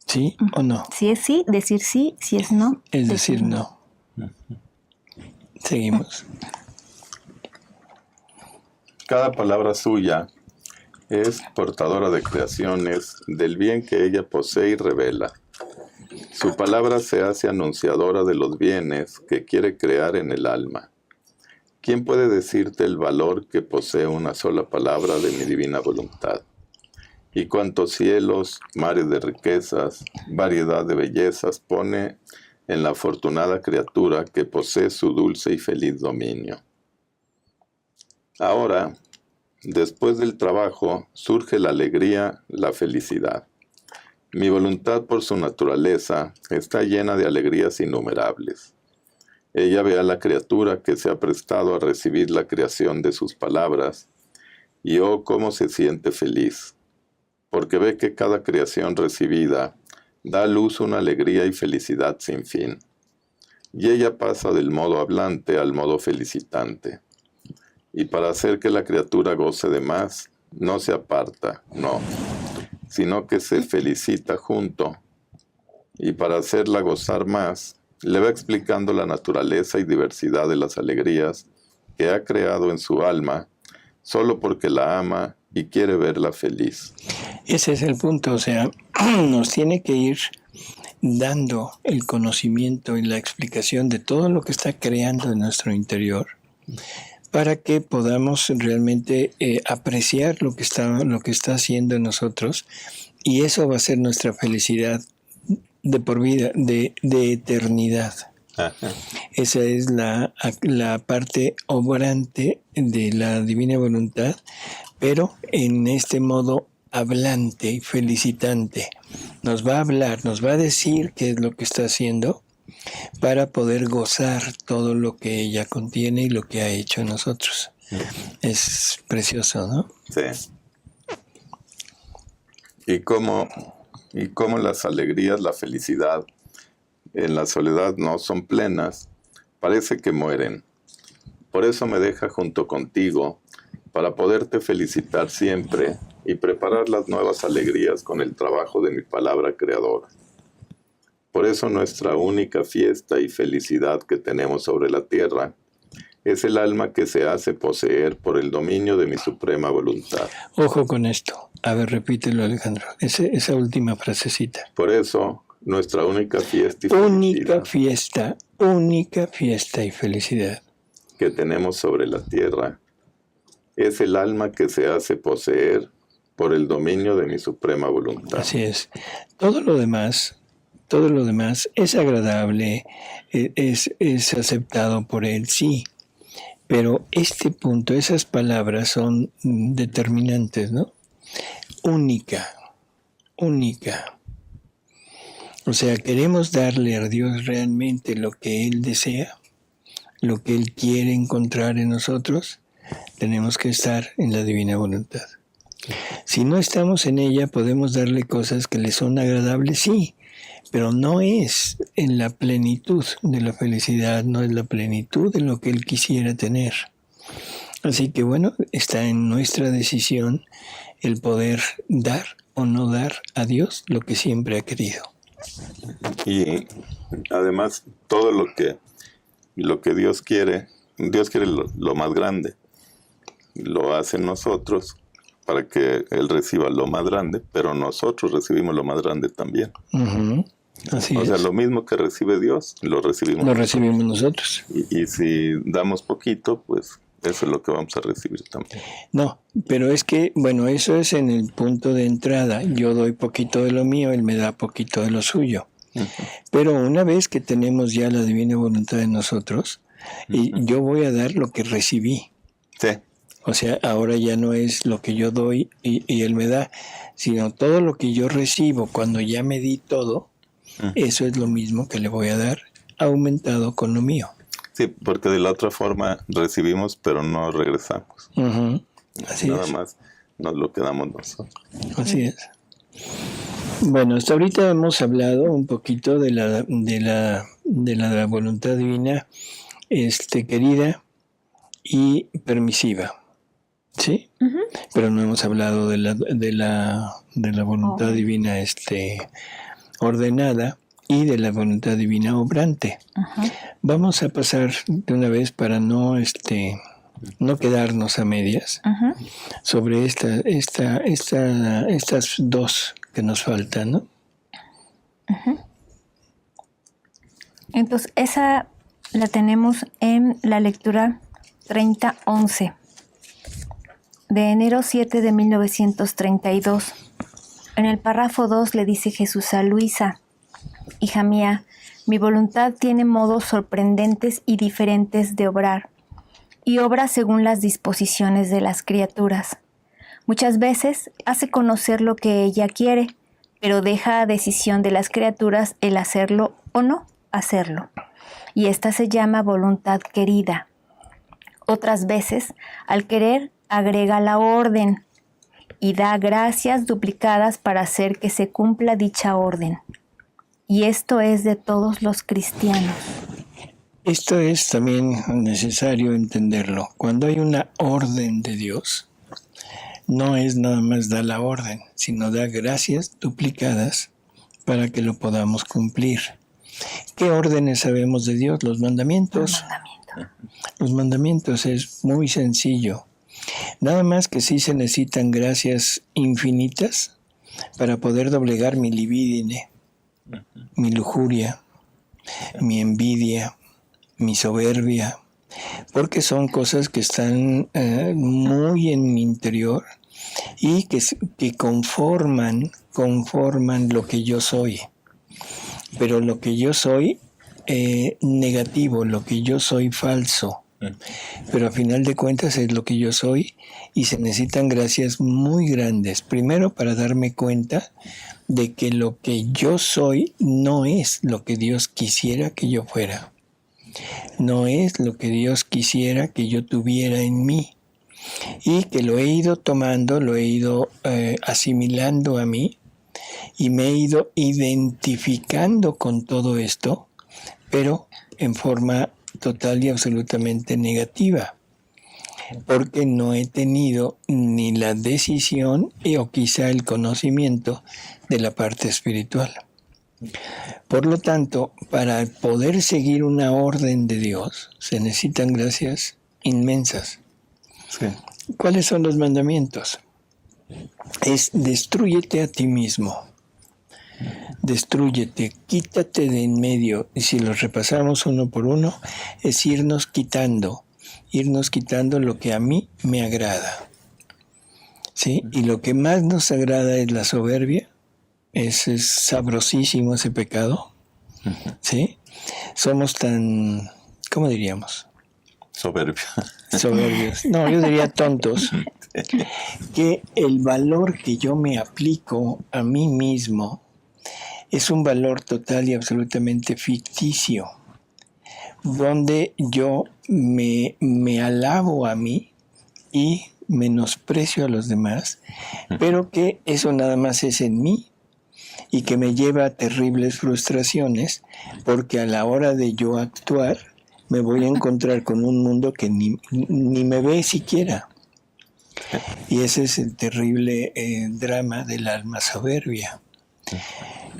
¿Sí o no? Si es sí, decir sí. Si es no, es decir no. Seguimos. Cada palabra suya es portadora de creaciones del bien que ella posee y revela. Su palabra se hace anunciadora de los bienes que quiere crear en el alma. ¿Quién puede decirte el valor que posee una sola palabra de mi divina voluntad? Y cuántos cielos, mares de riquezas, variedad de bellezas pone en la afortunada criatura que posee su dulce y feliz dominio. Ahora, después del trabajo, surge la alegría, la felicidad. Mi voluntad, por su naturaleza, está llena de alegrías innumerables. Ella ve a la criatura que se ha prestado a recibir la creación de sus palabras, y oh, cómo se siente feliz, porque ve que cada creación recibida da a luz una alegría y felicidad sin fin. Y ella pasa del modo hablante al modo felicitante. Y para hacer que la criatura goce de más, no se aparta, no, sino que se felicita junto. Y para hacerla gozar más, le va explicando la naturaleza y diversidad de las alegrías que ha creado en su alma, solo porque la ama y quiere verla feliz. Ese es el punto, o sea, nos tiene que ir dando el conocimiento y la explicación de todo lo que está creando en nuestro interior, para que podamos realmente apreciar lo que está haciendo en nosotros, y eso va a ser nuestra felicidad de por vida, de eternidad. Ajá. Esa es la parte obrante de la divina voluntad, pero en este modo hablante y felicitante. Nos va a hablar, nos va a decir qué es lo que está haciendo, para poder gozar todo lo que ella contiene y lo que ha hecho en nosotros. Es precioso, ¿no? Sí. Y cómo las alegrías, la felicidad, en la soledad no son plenas, parece que mueren. Por eso me deja junto contigo, para poderte felicitar siempre y preparar las nuevas alegrías con el trabajo de mi palabra creadora. Por eso nuestra única fiesta y felicidad que tenemos sobre la tierra es el alma que se hace poseer por el dominio de mi suprema voluntad. Ojo con esto. A ver, repítelo, Alejandro. Esa última frasecita. Por eso nuestra única fiesta y única fiesta y felicidad que tenemos sobre la tierra es el alma que se hace poseer por el dominio de mi suprema voluntad. Así es. Todo lo demás es agradable, es aceptado por él, sí. Pero este punto, esas palabras son determinantes, ¿no? Única. O sea, queremos darle a Dios realmente lo que Él desea, lo que Él quiere encontrar en nosotros, tenemos que estar en la divina voluntad. Si no estamos en ella, podemos darle cosas que le son agradables, sí, pero no es en la plenitud de la felicidad, no es la plenitud de lo que Él quisiera tener. Así que bueno, está en nuestra decisión el poder dar o no dar a Dios lo que siempre ha querido. Y además todo lo que Dios quiere lo más grande, lo hace en nosotros para que Él reciba lo más grande, pero nosotros recibimos lo más grande también. Así O sea, es. lo mismo que recibe Dios, lo recibimos Lo recibimos nosotros. Y si damos poquito, pues eso es lo que vamos a recibir también. No, pero es que, bueno, eso es en el punto de entrada. Yo doy poquito de lo mío, Él me da poquito de lo suyo. Pero una vez que tenemos ya la divina voluntad de nosotros, y yo voy a dar lo que recibí. Sí. O sea, ahora ya no es lo que yo doy y Él me da, sino todo lo que yo recibo cuando ya me di todo, eso es lo mismo que le voy a dar, aumentado con lo mío. Sí, porque de la otra forma recibimos, pero no regresamos. Así Nada es. más nos lo quedamos nosotros. Así es. Bueno, hasta ahorita hemos hablado un poquito de la voluntad divina, querida y permisiva, ¿sí? Pero no hemos hablado de la voluntad divina, ordenada y de la voluntad divina obrante. Vamos a pasar de una vez para no quedarnos a medias sobre estas dos que nos faltan, ¿no? Entonces, esa la tenemos en la lectura 3011 de enero 7 de 1932. En el párrafo 2 le dice Jesús a Luisa: hija mía, mi voluntad tiene modos sorprendentes y diferentes de obrar, y obra según las disposiciones de las criaturas. Muchas veces hace conocer lo que ella quiere, pero deja a decisión de las criaturas el hacerlo o no hacerlo, y esta se llama voluntad querida. Otras veces, al querer, agrega la orden y da gracias duplicadas para hacer que se cumpla dicha orden. Y esto es de todos los cristianos. Esto es también necesario entenderlo. Cuando hay una orden de Dios, no es nada más dar la orden, sino dar gracias duplicadas para que lo podamos cumplir. ¿Qué órdenes sabemos de Dios? Los mandamientos. Los mandamientos es muy sencillo. Nada más que sí se necesitan gracias infinitas para poder doblegar mi libidine, mi lujuria, mi envidia, mi soberbia, porque son cosas que están muy en mi interior y que conforman lo que yo soy. Pero lo que yo soy negativo, lo que yo soy falso, pero a final de cuentas es lo que yo soy y se necesitan gracias muy grandes. Primero, para darme cuenta de que lo que yo soy no es lo que Dios quisiera que yo fuera. No es lo que Dios quisiera que yo tuviera en mí. Y que lo he ido tomando, lo he ido asimilando a mí y me he ido identificando con todo esto, pero en forma total y absolutamente negativa, porque no he tenido ni la decisión o quizá el conocimiento de la parte espiritual. Por lo tanto, para poder seguir una orden de Dios, se necesitan gracias inmensas. Sí. ¿Cuáles son los mandamientos? Es destrúyete a ti mismo. Destrúyete, quítate de en medio. Y si los repasamos uno por uno, es irnos quitando lo que a mí me agrada. ¿Sí? Y lo que más nos agrada es la soberbia. Es sabrosísimo ese pecado. ¿Sí? Somos tan, ¿cómo diríamos? Soberbios. No, yo diría tontos. Que el valor que yo me aplico a mí mismo es un valor total y absolutamente ficticio, donde yo me alabo a mí y menosprecio a los demás, pero que eso nada más es en mí y que me lleva a terribles frustraciones, porque a la hora de yo actuar me voy a encontrar con un mundo que ni me ve siquiera. Y ese es el terrible drama del alma soberbia.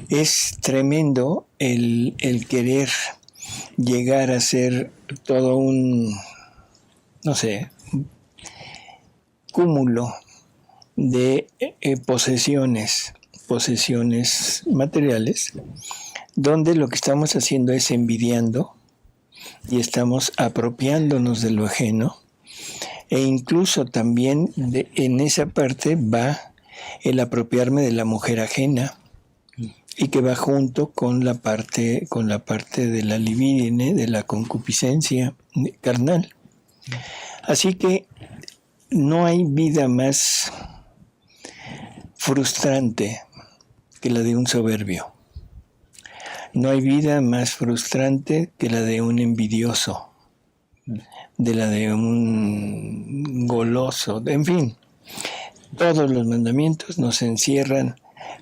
Es tremendo el querer llegar a ser todo un, no sé, cúmulo de posesiones materiales, donde lo que estamos haciendo es envidiando y estamos apropiándonos de lo ajeno, e incluso también en esa parte va el apropiarme de la mujer ajena, y que va junto con la parte de la libidine, de la concupiscencia carnal. Así que no hay vida más frustrante que la de un soberbio. No hay vida más frustrante que la de un envidioso, de la de un goloso, en fin. Todos los mandamientos nos encierran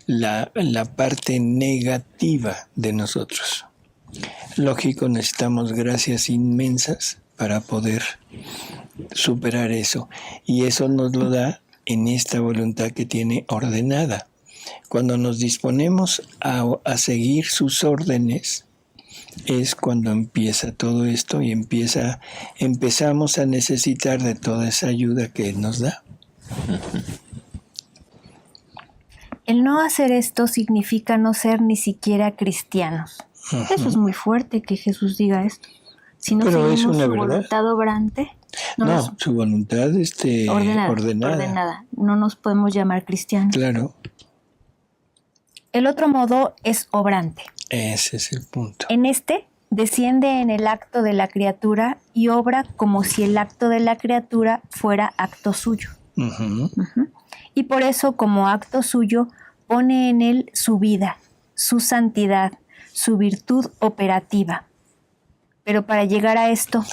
la parte negativa de nosotros. Lógico, necesitamos gracias inmensas para poder superar eso. Y eso nos lo da en esta voluntad que tiene ordenada. Cuando nos disponemos a seguir sus órdenes, es cuando empieza todo esto y empezamos a necesitar de toda esa ayuda que Él nos da. El no hacer esto significa no ser ni siquiera cristianos. Uh-huh. Eso es muy fuerte que Jesús diga esto. Si no seguimos su verdad. Voluntad obrante, su voluntad ordenada. No nos podemos llamar cristianos. Claro. El otro modo es obrante. Ese es el punto. En este, desciende en el acto de la criatura y obra como si el acto de la criatura fuera acto suyo. Uh-huh. Uh-huh. Y por eso, como acto suyo, pone en él su vida, su santidad, su virtud operativa. Pero para llegar a esto,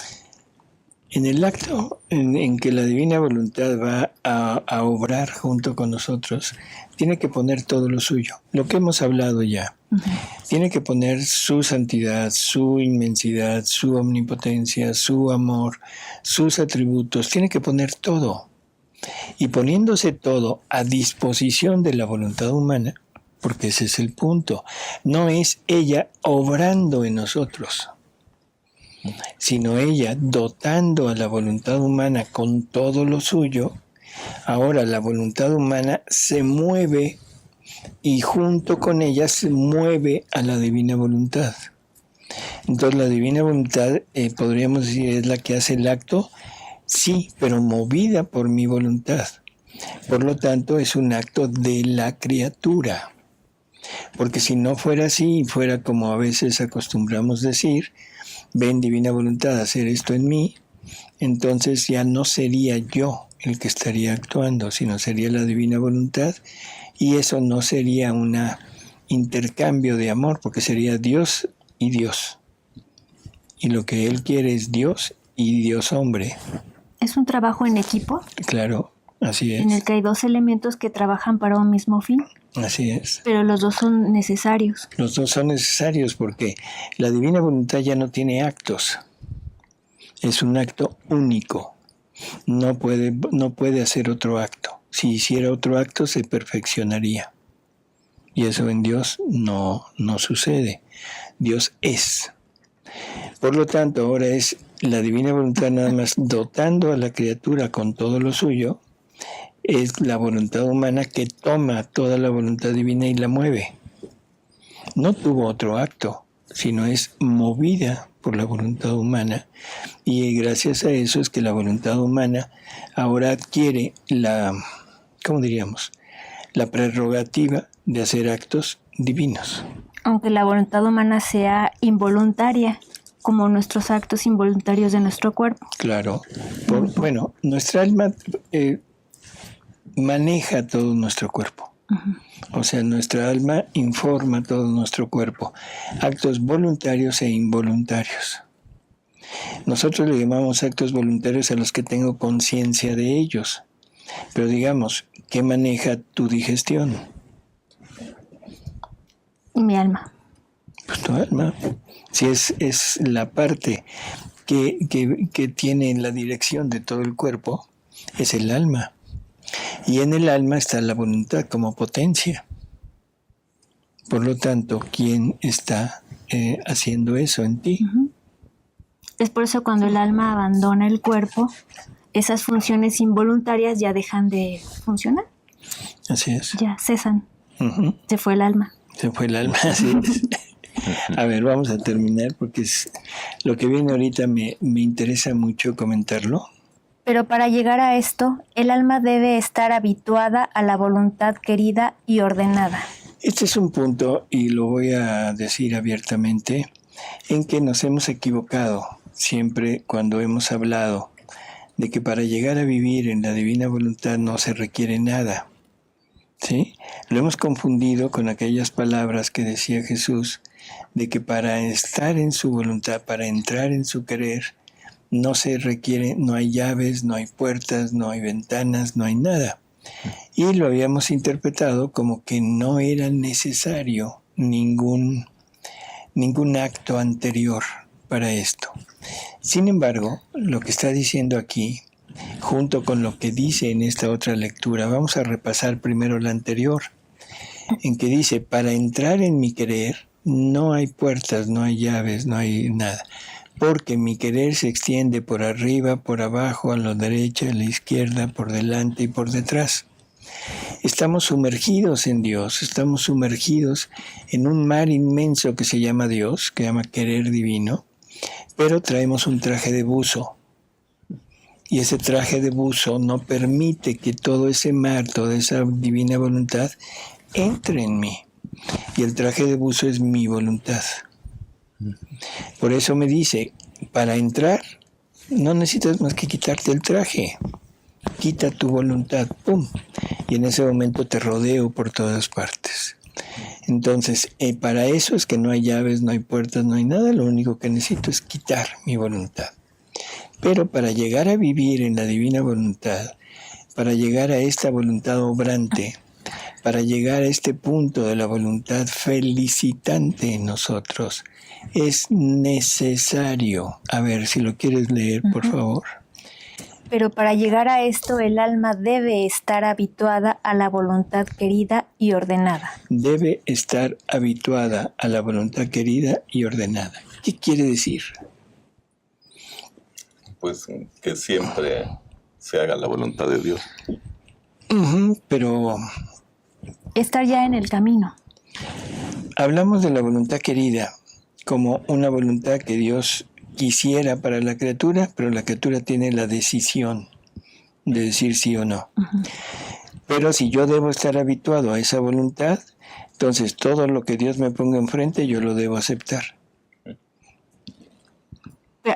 en el acto en que la divina voluntad va a obrar junto con nosotros, tiene que poner todo lo suyo, lo que hemos hablado ya. Uh-huh. Tiene que poner su santidad, su inmensidad, su omnipotencia, su amor, sus atributos, tiene que poner todo. Y poniéndose todo a disposición de la voluntad humana, porque ese es el punto, no es ella obrando en nosotros, sino ella dotando a la voluntad humana con todo lo suyo. Ahora la voluntad humana se mueve y junto con ella se mueve a la divina voluntad. Entonces la divina voluntad, podríamos decir, es la que hace el acto. Sí, pero movida por mi voluntad. Por lo tanto, es un acto de la criatura. Porque si no fuera así, fuera como a veces acostumbramos decir, ven divina voluntad a hacer esto en mí, entonces ya no sería yo el que estaría actuando, sino sería la divina voluntad, y eso no sería un intercambio de amor, porque sería Dios y Dios. Y lo que Él quiere es Dios y Dios hombre. ¿Es un trabajo en equipo? Claro, así es. En el que hay dos elementos que trabajan para un mismo fin. Así es. Pero los dos son necesarios. Los dos son necesarios porque la divina voluntad ya no tiene actos. Es un acto único. No puede hacer otro acto. Si hiciera otro acto se perfeccionaría. Y eso en Dios no sucede. Dios es. Por lo tanto, ahora es la divina voluntad nada más dotando a la criatura con todo lo suyo. Es la voluntad humana que toma toda la voluntad divina y la mueve. No tuvo otro acto, sino es movida por la voluntad humana. Y gracias a eso es que la voluntad humana ahora adquiere la prerrogativa de hacer actos divinos. Aunque la voluntad humana sea involuntaria, como nuestros actos involuntarios de nuestro cuerpo. Claro. Nuestra alma maneja todo nuestro cuerpo. Uh-huh. O sea, nuestra alma informa todo nuestro cuerpo. Actos voluntarios e involuntarios. Nosotros le llamamos actos voluntarios a los que tengo conciencia de ellos. Pero digamos, ¿qué maneja tu digestión? Mi alma. Pues tu alma. Si es la parte que tiene la dirección de todo el cuerpo, es el alma. Y en el alma está la voluntad como potencia. Por lo tanto, ¿quién está haciendo eso en ti? Uh-huh. Es por eso cuando el alma abandona el cuerpo, esas funciones involuntarias ya dejan de funcionar. Así es. Ya, cesan. Ujú. Se fue el alma. Se fue el alma, así es. A ver, vamos a terminar porque lo que viene ahorita me interesa mucho comentarlo. Pero para llegar a esto, el alma debe estar habituada a la voluntad querida y ordenada. Este es un punto, y lo voy a decir abiertamente, en que nos hemos equivocado siempre cuando hemos hablado de que para llegar a vivir en la divina voluntad no se requiere nada. ¿Sí? Lo hemos confundido con aquellas palabras que decía Jesús, de que para estar en su voluntad, para entrar en su querer, no se requiere, no hay llaves, no hay puertas, no hay ventanas, no hay nada. Y lo habíamos interpretado como que no era necesario ningún acto anterior para esto. Sin embargo, lo que está diciendo aquí, junto con lo que dice en esta otra lectura, vamos a repasar primero la anterior, en que dice, para entrar en mi querer no hay puertas, no hay llaves, no hay nada, porque mi querer se extiende por arriba, por abajo, a la derecha, a la izquierda, por delante y por detrás. Estamos sumergidos en Dios, estamos sumergidos en un mar inmenso que se llama Dios, que se llama querer divino, pero traemos un traje de buzo. Y ese traje de buzo no permite que todo ese mar, toda esa divina voluntad entre en mí. Y el traje de buzo es mi voluntad. Por eso me dice, para entrar no necesitas más que quitarte el traje. Quita tu voluntad, ¡pum! Y en ese momento te rodeo por todas partes. Entonces, para eso es que no hay llaves, no hay puertas, no hay nada. Lo único que necesito es quitar mi voluntad. Pero para llegar a vivir en la divina voluntad, para llegar a esta voluntad obrante, para llegar a este punto de la voluntad felicitante en nosotros, es necesario. A ver, si lo quieres leer, por favor. Pero para llegar a esto, el alma debe estar habituada a la voluntad querida y ordenada. Debe estar habituada a la voluntad querida y ordenada. ¿Qué quiere decir? Pues que siempre se haga la voluntad de Dios. Pero Estar ya en el camino. hablamos de la voluntad querida como una voluntad que Dios quisiera para la criatura, pero la criatura tiene la decisión de decir sí o no. Pero si yo debo estar habituado a esa voluntad, entonces todo lo que Dios me ponga enfrente yo lo debo aceptar.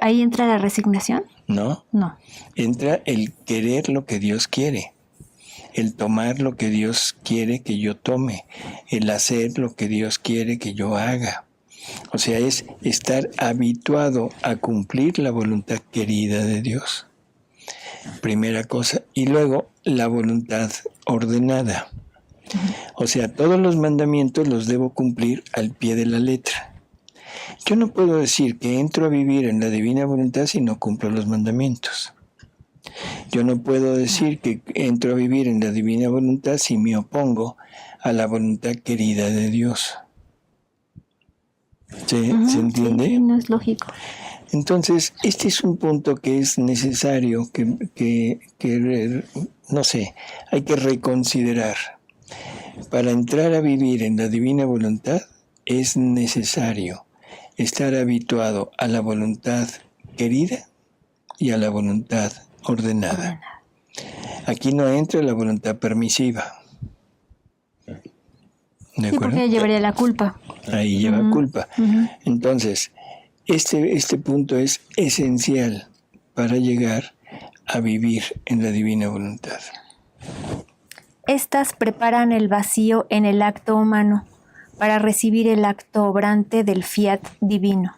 ¿Ahí entra la resignación? ¿No? No. Entra el querer lo que Dios quiere, el tomar lo que Dios quiere que yo tome, el hacer lo que Dios quiere que yo haga. O sea, es estar habituado a cumplir la voluntad querida de Dios. Primera cosa. Y luego, la voluntad ordenada. O sea, todos los mandamientos los debo cumplir al pie de la letra. Yo no puedo decir que entro a vivir en la divina voluntad si no cumplo los mandamientos. Yo no puedo decir que entro a vivir en la divina voluntad si me opongo a la voluntad querida de Dios. ¿Se entiende? Sí, no es lógico. Entonces, este es un punto que es necesario que no sé, hay que reconsiderar. Para entrar a vivir en la divina voluntad es necesario estar habituado a la voluntad querida y a la voluntad ordenada. Aquí no entra la voluntad permisiva. ¿De Sí, acuerdo? porque llevaría la culpa. Ahí lleva culpa. Entonces, este punto es esencial para llegar a vivir en la divina voluntad. Estas preparan el vacío en el acto humano para recibir el acto obrante del fiat divino.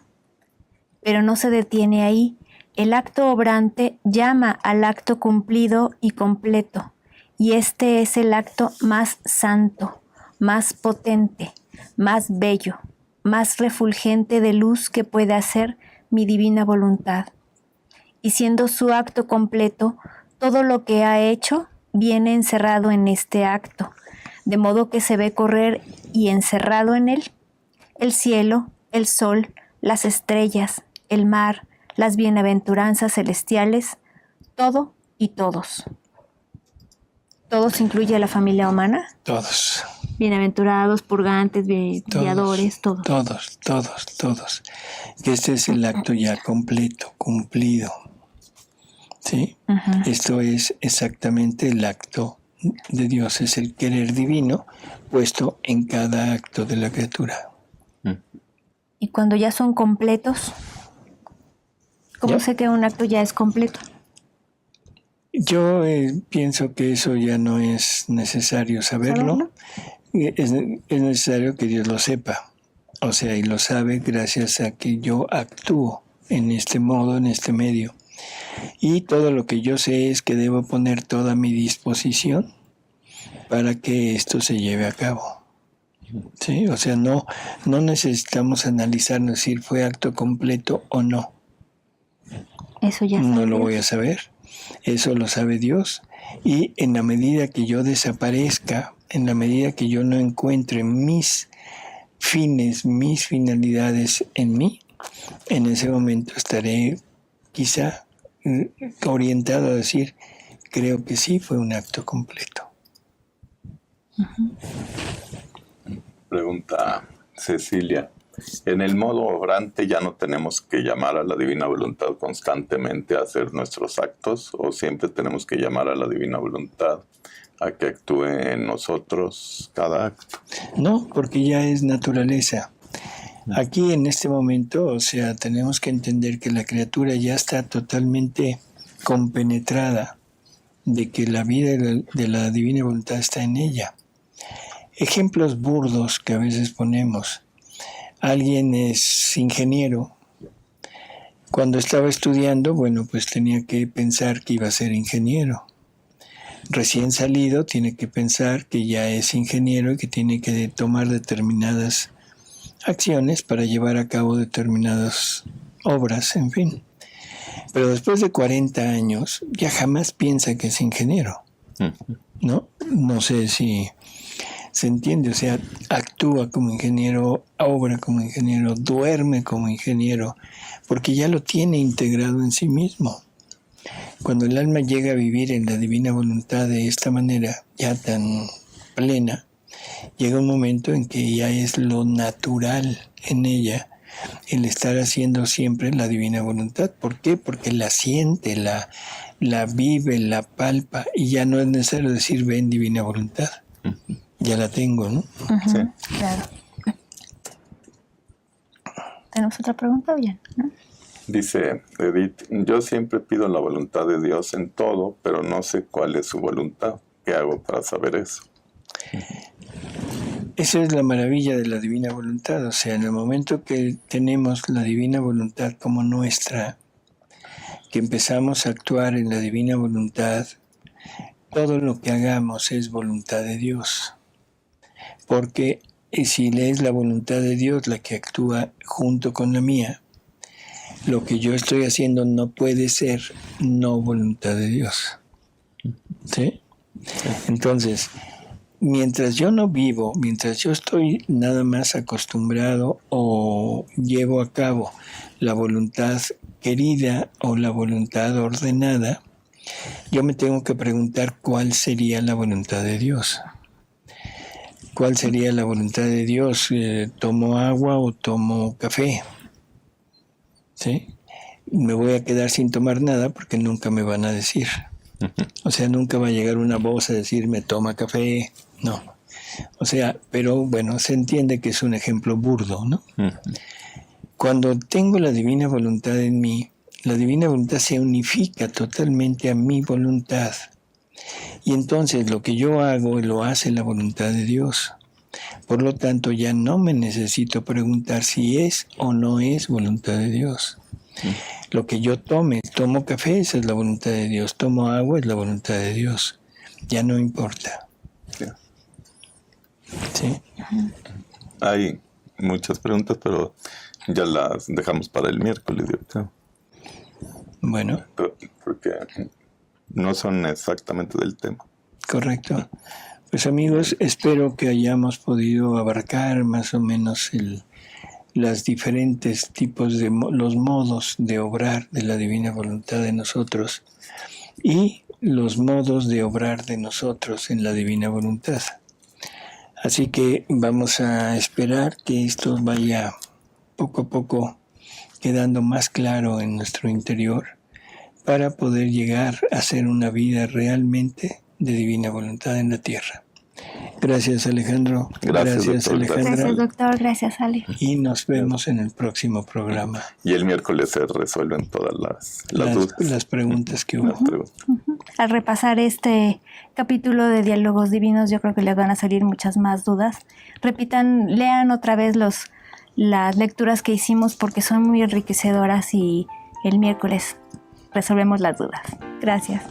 Pero no se detiene ahí. El acto obrante llama al acto cumplido y completo, y este es el acto más santo, más potente, más bello, más refulgente de luz que puede hacer mi divina voluntad. Y siendo su acto completo, todo lo que ha hecho viene encerrado en este acto, de modo que se ve correr y encerrado en él el cielo, el sol, las estrellas, el mar, las bienaventuranzas celestiales, todo y todos. ¿Todos incluye a la familia humana? Todos. Bienaventurados, purgantes, guiadores, todos. Todos. Que este es el acto ya completo, cumplido. ¿Sí? Esto es exactamente el acto de Dios, es el querer divino puesto en cada acto de la criatura. Y cuando ya son completos, ¿cómo sé que un acto ya es completo? Yo pienso que eso ya no es necesario saberlo. Es necesario que Dios lo sepa. O sea, y lo sabe gracias a que yo actúo en este modo, en este medio. Y todo lo que yo sé es que debo poner toda mi disposición para que esto se lleve a cabo. ¿Sí? O sea, no necesitamos analizar, decir fue acto completo o no. Eso ya no lo voy a saber. Eso lo sabe Dios. Y en la medida que yo desaparezca, en la medida que yo no encuentre mis fines, mis finalidades en mí, en ese momento estaré quizá orientado a decir, creo que sí fue un acto completo. Pregunta Cecilia. En el modo obrante ya no tenemos que llamar a la divina voluntad constantemente a hacer nuestros actos, o siempre tenemos que llamar a la divina voluntad a que actúe en nosotros cada acto. No, porque ya es naturaleza. Aquí en este momento, o sea, tenemos que entender que la criatura ya está totalmente compenetrada de que la vida de la divina voluntad está en ella. Ejemplos burdos que a veces ponemos. Alguien es ingeniero. Cuando estaba estudiando, bueno, pues tenía que pensar que iba a ser ingeniero. Recién salido, tiene que pensar que ya es ingeniero y que tiene que tomar determinadas acciones para llevar a cabo determinadas obras, en fin. Pero después de 40 años, ya jamás piensa que es ingeniero, ¿no? No sé si se entiende, o sea, actúa como ingeniero, obra como ingeniero, duerme como ingeniero, porque ya lo tiene integrado en sí mismo. Cuando el alma llega a vivir en la divina voluntad de esta manera, ya tan plena, llega un momento en que ya es lo natural en ella el estar haciendo siempre la divina voluntad. ¿Por qué? Porque la siente, la vive, la palpa, y ya no es necesario decir ven divina voluntad. Ya la tengo, ¿no? Sí. Claro. ¿Tenemos otra pregunta? Bien, ¿no? Dice Edith, yo siempre pido la voluntad de Dios en todo, pero no sé cuál es su voluntad. ¿Qué hago para saber eso? Esa es la maravilla de la divina voluntad. O sea, en el momento que tenemos la divina voluntad como nuestra, que empezamos a actuar en la divina voluntad, todo lo que hagamos es voluntad de Dios. Porque si es la voluntad de Dios la que actúa junto con la mía, lo que yo estoy haciendo no puede ser no voluntad de Dios. ¿Sí? Entonces, mientras yo no vivo, mientras yo estoy nada más acostumbrado o llevo a cabo la voluntad querida o la voluntad ordenada, yo me tengo que preguntar cuál sería la voluntad de Dios. ¿Cuál sería la voluntad de Dios? ¿Tomo agua o tomo café? ¿Sí? Me voy a quedar sin tomar nada porque nunca me van a decir. O sea, nunca va a llegar una voz a decirme toma café. No. O sea, pero bueno, se entiende que es un ejemplo burdo, ¿no? Cuando tengo la divina voluntad en mí, la divina voluntad se unifica totalmente a mi voluntad. Y entonces lo que yo hago lo hace la voluntad de Dios. Por lo tanto, ya no me necesito preguntar si es o no es voluntad de Dios. Lo que yo tomo café, esa es la voluntad de Dios. Tomo agua, es la voluntad de Dios. Ya no importa. ¿Sí? Hay muchas preguntas, pero ya las dejamos para el miércoles, yo creo. Bueno. Porque no son exactamente del tema. Correcto. Pues amigos, espero que hayamos podido abarcar más o menos las diferentes tipos de los modos de obrar de la divina voluntad de nosotros. Y los modos de obrar de nosotros en la divina voluntad. Así que vamos a esperar que esto vaya poco a poco quedando más claro en nuestro interior para poder llegar a ser una vida realmente de divina voluntad en la tierra. Gracias, Alejandro. Gracias, doctor. Gracias, doctor. Gracias, Ale. Y nos vemos en el próximo programa. Y el miércoles se resuelven todas las dudas. Las preguntas que hubo. Las preguntas. Al repasar este capítulo de Diálogos Divinos, yo creo que les van a salir muchas más dudas. Repitan, lean otra vez las lecturas que hicimos porque son muy enriquecedoras y el miércoles resolvemos las dudas. Gracias.